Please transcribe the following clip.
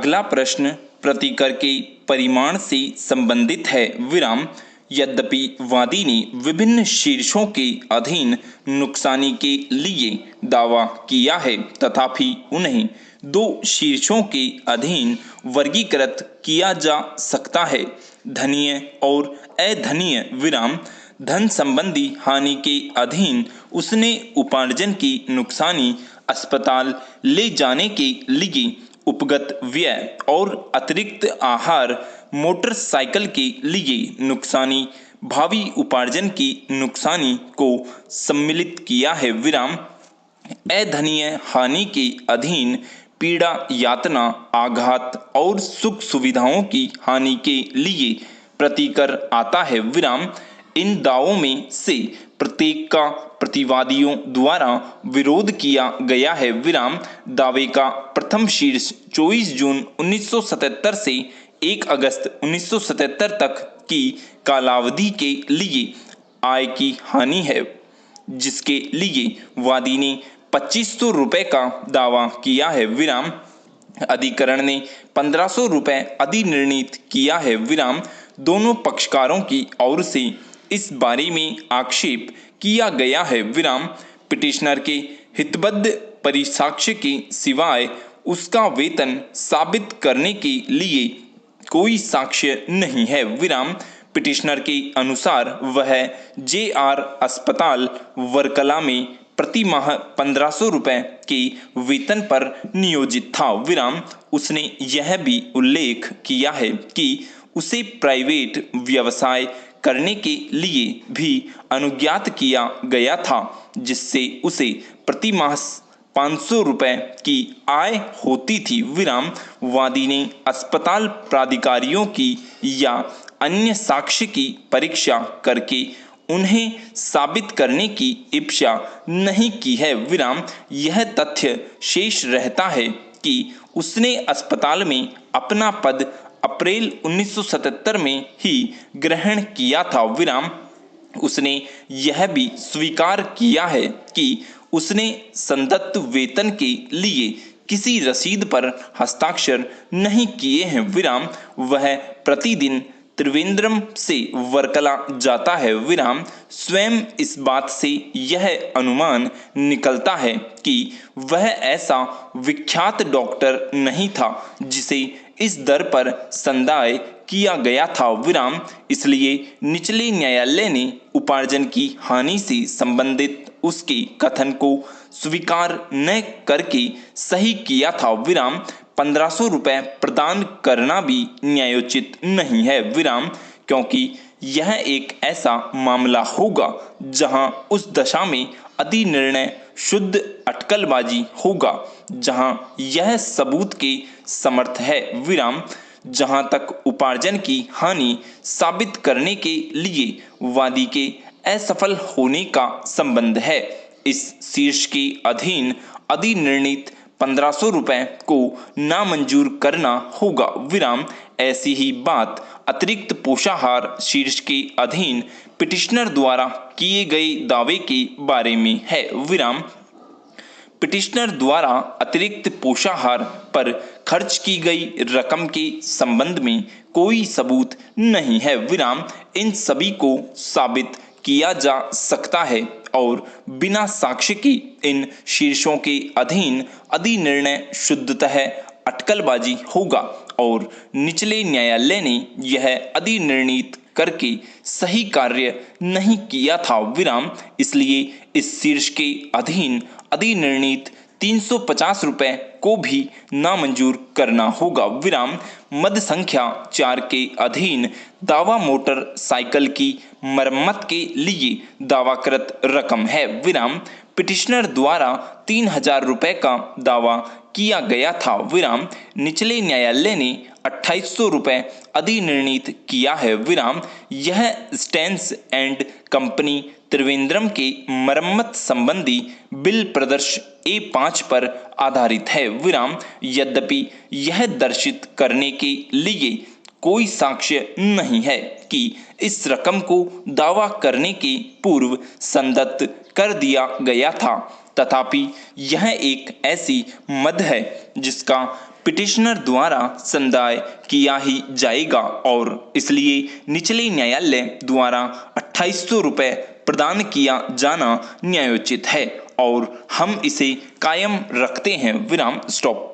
अगला प्रश्न प्रतिकर के परिमाण से संबंधित है। विराम। यद्यपि वादी ने विभिन्न शीर्षों के अधीन नुकसानी के लिए दावा किया है, तथापि उन्हें दो शीर्षों के अधीन वर्गीकृत किया जा सकता है, धनीय और अधनीय। विराम। धन संबंधी हानि के अधीन उसने उपार्जन की नुकसानी, अस्पताल ले जाने के लिए उपगत व्यय और अतिरिक्त आहार, मोटरसाइकिल के लिए नुकसानी, भावी उपार्जन की नुकसानी को सम्मिलित किया है। विराम। अधनीय हानि के अधीन पीड़ा, यातना, आघात और सुख सुविधाओं की हानि के लिए प्रतिकर आता है। विराम। इन दावों में से प्रत्येक का प्रतिवादियों द्वारा विरोध किया गया है। विराम। दावे का प्रथम शीर्ष 24 जून 1977 से 1 अगस्त 1977 तक की कालावधि के लिए आय की हानि है, जिसके लिए वादी ने 2500 रुपये का दावा किया है। विराम। अधिकरण ने 1500 रुपये अधिनिर्णीत किया है। विराम। दोनों पक्षकारों की ओर से इस बारे में आक्षेप किया गया है। विराम। पिटिशनर के हितबद्ध परिसाक्ष्य के सिवाय उसका वेतन साबित करने के लिए कोई साक्ष्य नहीं है। विराम। पिटिशनर के अनुसार वह JR अस्पताल वर्कला में प्रति माह 1500 रुपये के वेतन पर नियोजित था। विराम। उसने यह भी उल्लेख किया है कि उसे प्राइवेट व्यवसाय करने के लिए भी अनुज्ञात किया गया था, जिससे उसे प्रति माह 500 रुपये की आय होती थी। विराम। वादी ने अस्पताल प्राधिकारियों की या अन्य साक्ष्य की परीक्षा करके उन्हें साबित करने की इच्छा नहीं की है। विराम। यह तथ्य शेष रहता है कि उसने अस्पताल में अपना पद अप्रैल 1977 में ही ग्रहण किया था। विराम। उसने यह भी स्वीकार किया है कि उसने संदत्त वेतन के लिए किसी रसीद पर हस्ताक्षर नहीं किए हैं। विराम। वह प्रतिदिन त्रिवेंद्रम से वर्कला जाता है। विराम। स्वयं इस बात से यह अनुमान निकलता है कि वह ऐसा विख्यात डॉक्टर नहीं था जिसे इस दर पर संदाय किया गया था। विराम। इसलिए निचले न्यायालय ने उपार्जन की हानि से संबंधित उसके कथन को स्वीकार न करके सही किया था। विराम। 1500 रुपये प्रदान करना भी न्यायोचित नहीं है। विराम। क्योंकि यह एक ऐसा मामला होगा जहां उस दशा में अधिनिर्णय शुद्ध अटकलबाजी होगा जहां यह सबूत के समर्थ है। विराम। जहां तक उपार्जन की हानि साबित करने के लिए वादी के असफल होने का संबंध है, इस शीर्ष के अधीन अधिनिर्णीत 1500 रुपये को नामंजूर करना होगा। विराम। ऐसी ही बात अतिरिक्त पोषाहार शीर्ष के अधीन पिटिशनर द्वारा किए गए दावे के बारे में है। विराम। पिटिशनर द्वारा अतिरिक्त पोषाहार पर खर्च की गई रकम के संबंध में कोई सबूत नहीं है। विराम। इन सभी को साबित किया जा सकता है और बिना साक्ष्य के इन शीर्षों के अधीन अधिनिर्णय शुद्धतः अटकलबाजी होगा और निचले न्यायालय ने यह अधिनिर्णीत करके सही कार्य नहीं किया था। विराम। इसलिए इस शीर्ष के अधीन अधिनिर्णीत 350 रुपये को भी नामंजूर करना होगा। विराम। मद संख्या 4 के अधीन दावा मोटर साइकिल की मरम्मत के लिए दावाकृत रकम है। विराम। पिटिशनर द्वारा 3000 रुपये का दावा किया गया था। विराम। निचले न्यायालय ने 2800 रुपये अधिनिर्णीत किया है। विराम। यह स्टैंस एंड कंपनी त्रिवेंद्रम के मरम्मत संबंधी बिल प्रदर्श A5 पर आधारित है। विराम। यद्यपि यह दर्शित करने के लिए कोई साक्ष्य नहीं है कि इस रकम को दावा करने के पूर्व संदत्त कर दिया गया था, तथापि यह एक ऐसी मद है जिसका पिटिशनर द्वारा संदाय किया ही जाएगा और इसलिए निचले न्यायालय द्वारा 2800 रुपये प्रदान किया जाना न्यायोचित है और हम इसे कायम रखते हैं। विराम स्टॉप।